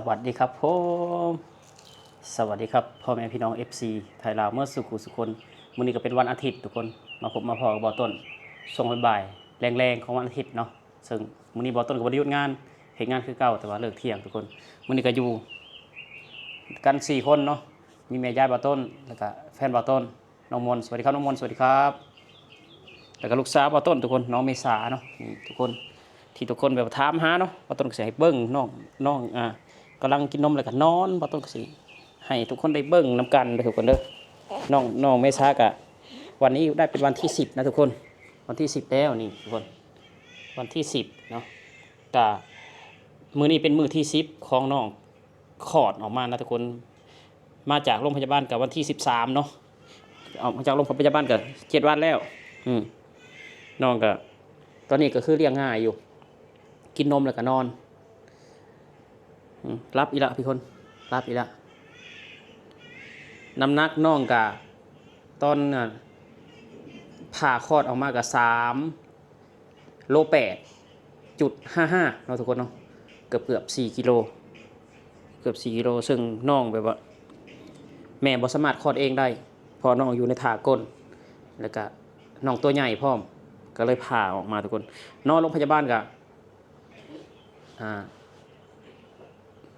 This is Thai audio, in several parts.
วัสดีครับผมสวัสดีครับพ่อแม่พี่น้อง FC ไทยลาวเมื่อสุขุสุคนมื้อนี้ก็เป็นวันอาทิตย์ทุกคนมาพบมาพอกับบ่ต้นช่วงบ่ายๆแรงๆของวันอาทิตย์เนาะซึ่งมื้อนี้บ่ต้นก็บ่ได้หยุดงานเฮ็ดงานคือเก่าแต่ว่าเลิกเที่ยงทุกคนมื้อนี้ก็อยู่กัน4คนเนาะมีแม่ยายบ่ต้นแล้วก็แฟนบ่ต้นน้องมนต์สวัสดีครับน้องมนต์สวัสดีครับแล้วก็ลูกสาวบ่ต้นทุกคนน้องเมษาเนาะทุกคนที่ทุกคนแบบถามหาเนาะบ่ต้นก็สิให้เบิ่งน้องกำลังกินนมแล้วก็นอนบ่ต้นก็สิให้ทุกคนได้เบิ่งนํกันเด้อทุกคนเด้อน้องเมษากะวันนี้ได้เป็นวันที่10นะทุกคนวันที่10แล้วนี่ทุกคนวันที่10เนาะกะมื้อนี้เป็นมื้อที่10ของน้องคลอดออกมานะทุกคนมาจากโรงพยาบาลกับวันที่13เนาะออกมาจากโรงพยาบาลก็7วันแล้วน้องก็ตอนนี้ก็คือเลี้ยงง่ายอยู่กินนมแล้วก็นอนรับอีละพี่คนรับอีละน้ำหนักน้องกะตอนผ่าคลอดออกมากับ3.55 เนาะทุกคนเนาะเกือบ4กิโลเกือบ4กิโลซึ่งน้องแบบว่าแม่บ่สามารถคลอดเองได้พอน้องอยู่ในถาก้นแล้วก็น้องตัวใหญ่พร้อมก็เลยผ่าออกมาทุกคนนอนโรงพยาบาลกะ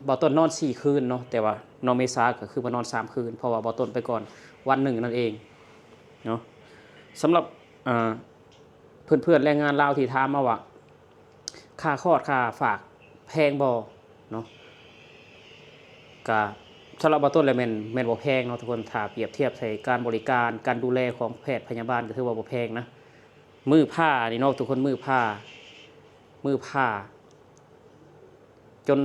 บ่ต้นนอน4คืนเนาะแต่ว่าน้องเมษาก็คือมานอน3คืนเพราะว่าบ่ต้นไปก่อนวันหนึ่งนั่นเองเนาะสำหรับเพื่อนๆแรงงานลาวที่ถามมาว่าค่าคลอดค่าฝากแพงบ่เนาะก็สำหรับบ่ต้นแล้วแม่นบ่แพงเนาะทุกคนถ้าเปรียบเทียบใส่การบริการการดูแลของแพทย์พยาบาลก็ถือว่าบ่แพงนะมือผ้านี่เนาะทุกคนมือผ้าจน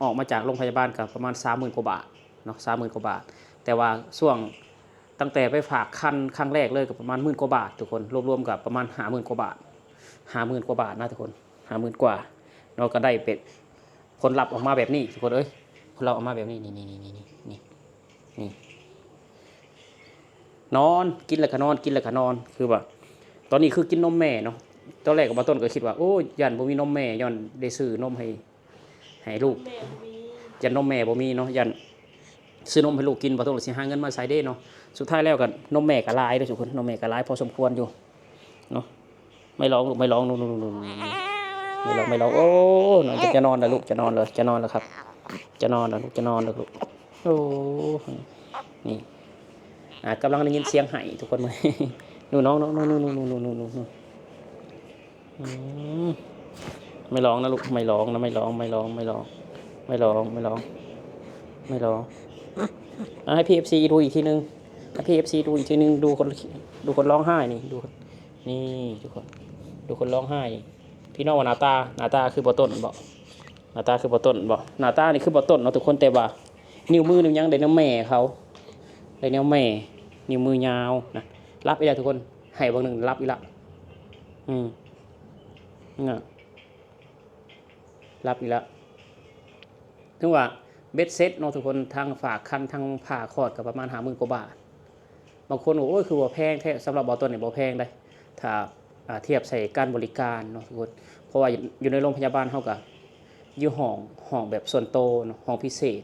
ออกมาจากโรงพยาบาลกับประมาณ 30,000 กว่าบาทเนาะ 30,000 กว่าบาทแต่ว่าช่วงตั้งแต่ไปฝากคันครั้งแรกเลยก็ประมาณ10,000 กว่าบาททุกคนรวมๆกับประมาณ 50,000 กว่าบาท 50,000 กว่าบาทนะทุกคน 50,000 กว่าเราก็ได้เป็นผลลัพธ์ออกมาแบบนี้ทุกคนผลลัพธ์ออกมาแบบนี้นี่นอนกินแล้วก็นอนกินแล้วก็นอนคือว่าตอนนี้คือกินนมแม่เนาะตอนแรกกับต้นก็คิดว่าโอ้ยันบ่มีนมแม่ย้อนได้ซื้อนมให้ลูกยันนมแม่บ่มีเนาะยันซื้อนมให้ลูกกินบ่ต้องสิหาเงินมาใช้เด้เนาะสุดท้ายแล้วก็นมแม่ก็หลายเด้อทุกคนนมแม่ก็หลายพอสมควรอยู่เนาะไม่ร้องลูกไม่ร้องนู่นไม่ร้องโอ้น้องจะนอนแล้วลูกจะนอนแล้วครับจะนอนแล้วลูกจะนอนแล้วลูกโอ้นี่กำลังได้ยินเสียงไห้ทุกคนมั้ยนู่นน้องไม่ร้องนะลูกไม่ร้องนะไม่ร้องให้พี่ FC ดูอีกทีนึงให้พี่ FC ดูอีกทีนึงดูคนร้องไห้นี่นี่ทุกคนดูคนร้องไห้พี่น้องว่าหน้าตาคือบ่ต้นบ่หน้าตาคือบ่ต้นบ่หน้าตานี่คือบ่ต้นเนาะทุกคนแต่ว่านิ้วมือนิ้วยังได้นิ้วแม่เขาได้นิ้วแม่นิ้วมือยาวนะรับอีกแล้วทุกคนให้บางหนึ่งรับอีกละเนี่ยรับอีกแล้วถึงว่าเบ็ดเซ็ตเนาะทุกคนทางฝากคันทางผ่าคลอดกับประมาณ50,000 กว่าบาทบางคนบอกโอ้ยคือบ่แพงแท้สำหรับบ่ต้นนี่บ่แพงได้ถ้าเทียบใส่การบริการเนาะทุกคนเพราะว่าอยู่ในโรงพยาบาลเฮาก็อยู่ห้องแบบส่วนโตเนาะห้องพิเศษ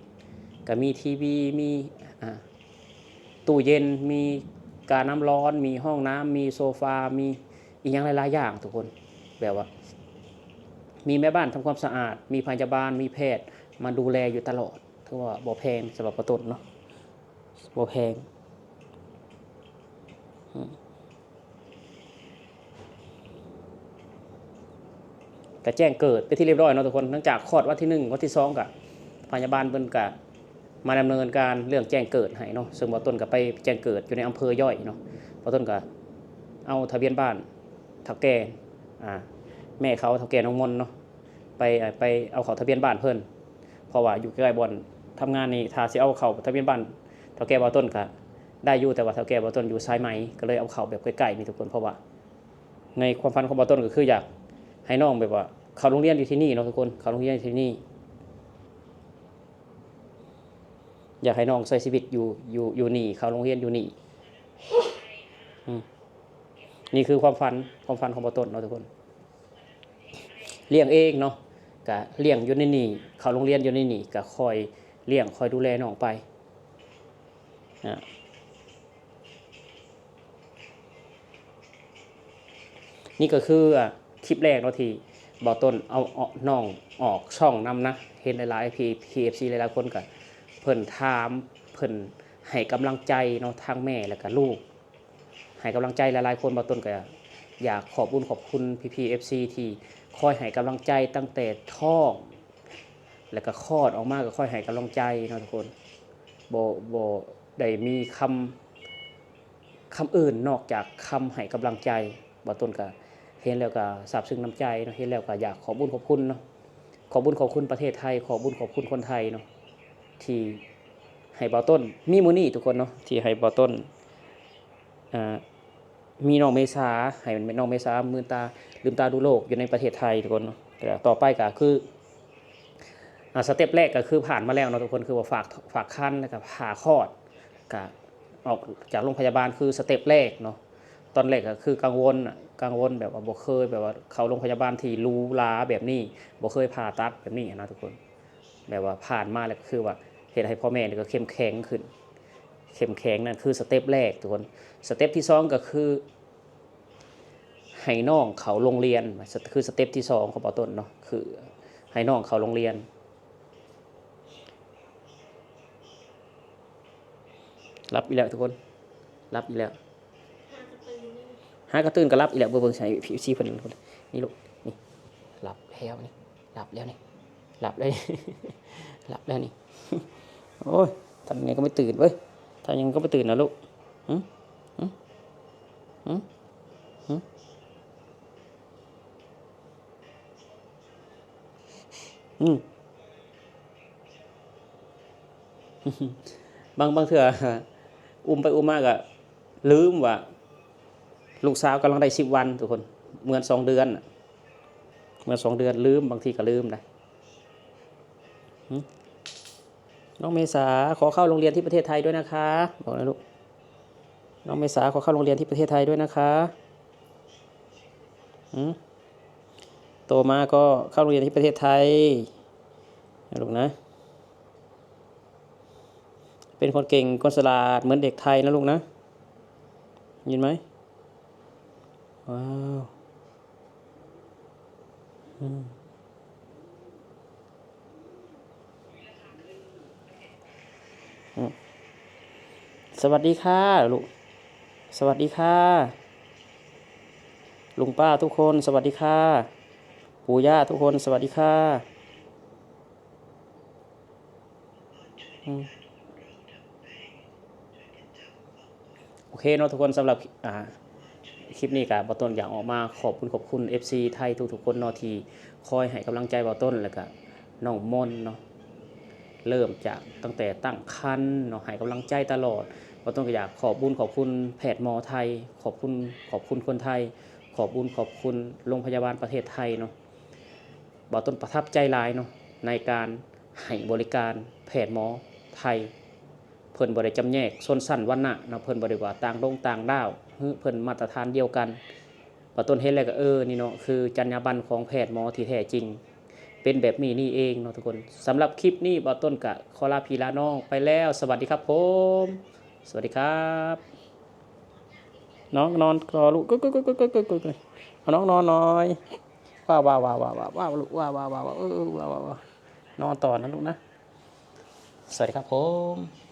ก็มีทีวีมีตู้เย็นมีกาน้ำร้อนมีห้องน้ำมีโซฟามีอีกอย่างหลายๆอย่างทุกคนแบบว่ามีแม่บ้านทำความสะอาดมีพยาบาลมีแพทย์มาดูแลอยู่ตลอดถือว่าบ่แพงสำหรับบ่ต้นเนาะบ่แพงก็แจ้งเกิดไปที่เรียบร้อยเนาะทุกคนหลังจากคลอดวันที่1วันที่2ก็พยาบาลเพิ่นก็มาดำเนินการเรื่องแจ้งเกิดให้เนาะซึ่งบ่ต้นก็ไปแจ้งเกิดอยู่ในอำเภอย่อยเนาะบ่ต้นก็เอาทะเบียนบ้านเฒ่าแก่แม่เขาเฒ่าแก่น้องมนเนาะไปเอาเข้าทะเบียนบ้านเพิ่นเพราะว่าอยู่ใกล้บ่อนทำงานนี่ถ้าสิเอาเข้าทะเบียนบ้านเฒ่าแก่บ่ต้นก็ได้อยู่แต่ว่าเฒ่าแก่บ่ต้นอยู่สายไหมก็เลยเอาเข้าแบบใกล้ๆนี่ทุกคนเพราะว่าในความฝันของบ่ต้นก็คืออยากให้น้องแบบว่าเข้าโรงเรียนอยู่ที่นี่เนาะทุกคนเข้าโรงเรียนที่นี่อยากให้น้องใช้ชีวิตอยู่นี่เข้าโรงเรียนอยู่นี่นี่คือความฝันของบ่ต้นเนาะทุกคนเลี้ยงเองเนาะ ก็เลี้ยงอยู่ในนี่เข้าโรงเรียนอยู่ในนี่ก็คอยเลี้ยงคอยดูแลน้องไปนะนี่ก็คือคลิปแรกเนาะที่บ่ต้นเอาน้องออกช่องนำนะเห็นหลายๆ PFC หลายๆคนก็เพิ่นถามเพิ่นให้กำลังใจเนาะทางแม่แล้วก็ลูกให้กำลังใจหลายๆคนบ่ต้นก็อยากขอบคุณพี่ๆ FC ที่คอยให้กำลังใจตั้งแต่ท้องแล้วก็คลอดออกมาก็คอยให้กำลังใจเนาะทุกคนบ่ได้มีคำอื่นนอกจากคำให้กำลังใจบ่ต้นก็เห็นแล้วก็ซาบซึ้งน้ำใจเนาะเห็นแล้วก็อยากขอบคุณเนาะขอบคุณประเทศไทยขอบคุณคนไทยเนาะที่ให้บ่ต้นมีมื้อนี้ทุกคนเนาะที่ให้บ่ต้นมีน้องเมษาให้น้องเมษาลืมตาดูโลกอยู่ในประเทศไทยทุกคนเนาะแต่ต่อไปก็คือสเต็ปแรกก็คือผ่านมาแล้วเนาะทุกคนคือว่าฝากคันแล้วก็ผ่าคลอดก็ออกจากโรงพยาบาลคือสเต็ปแรกเนาะตอนแรกก็คือกังวลแบบว่าบ่เคยแบบว่าเข้าโรงพยาบาลที่หรูหราแบบนี้บ่เคยผ่าตัดแบบนี้นะทุกคนแบบว่าผ่านมาแล้วก็คือว่าเฮ็ดให้พ่อแม่นี่ก็เข้มแข็งขึ้นเข้มแข็งนั่นคือสเต็ปแรกทุกคนสเต็ปที่2ก็คือให้น้องเขาโรงเรียนคือสเต็ปที่2ของปอต้นเนาะคือให้น้องเขาโรงเรียนรับอีกแล้วทุกคนรับอีกแล้วหากระตื่นก็รับอีกแล้วเบิ่งใช้ผิวซีเพิ่นทุกคนนี่ลูกนี่รับแล้วนี่รับแล้วนี่รับแล้วนี่ รับแล้วนี่ โอ้ยทำยังไงก็ไม่ตื่นเว้ยทำยังไงก็ไม่ตื่นนะลูกหืมหืมหืมหืมบางเถื่ออุ้มไปอุ้มมากอะลืมว่าลูกสาวกำลังได้10 วันทุกคนเหมือน2 เดือนเหมือน2 เดือนลืมบางทีก็ลืมนะน้องเมษาขอเข้าโรงเรียนที่ประเทศไทยด้วยนะคะบอกนะลูกน้องเมษาขอเข้าโรงเรียนที่ประเทศไทยด้วยนะคะโตมาก็เข้าโรงเรียนที่ประเทศไทยนะลูกนะเป็นคนเก่งคนฉลาดเหมือนเด็กไทยนะลูกนะยินไหมว้าวสวัสดีค่ะลูกสวัสดีค่ะลุงป้าทุกคนสวัสดีค่ะปู่ย่าทุกคนสวัสดีค่ะโอเคเนาะทุกคนสำหรับคลิปนี้กับบอต้นอยากออกมาขอบคุณ FC ไทยทุกๆคนเนาะที่คอยให้กำลังใจบอต้นแล้วก็น้องมนเนาะเริ่มจากตั้งแต่ตั้งครรภ์เนาะให้กำลังใจตลอดบอต้นก็อยากขอบคุณแพทย์หมอไทยขอบคุณคนไทยขอบคุณโรงพยาบาลประเทศไทยเนาะบอต้นประทับใจหลายเนาะในการให้บริการแพทย์หมอไทยเพิ่นบ่ได้จำแนกชนชั้นวรรณะเนาะเพิ่นบ่ได้ว่าต่างดาวเพิ่นมาตรฐานเดียวกันพอต้นเห็นแล้วก็นี่เนาะคือจรรยาบรรณของแพทย์หมอที่แท้จริงเป็นแบบนี้นี่เองเนาะทุกคนสำหรับคลิปนี้บ่ต้นก็ขอลาพี่ลาน้องไปแล้วสวัสดีครับผมสวัสดีครับน้องนอนรอลูกกึกเอาน้องนอนหน่อยว้าวลูกว้าวนอนต่อนะลูกนะสวัสดีครับผม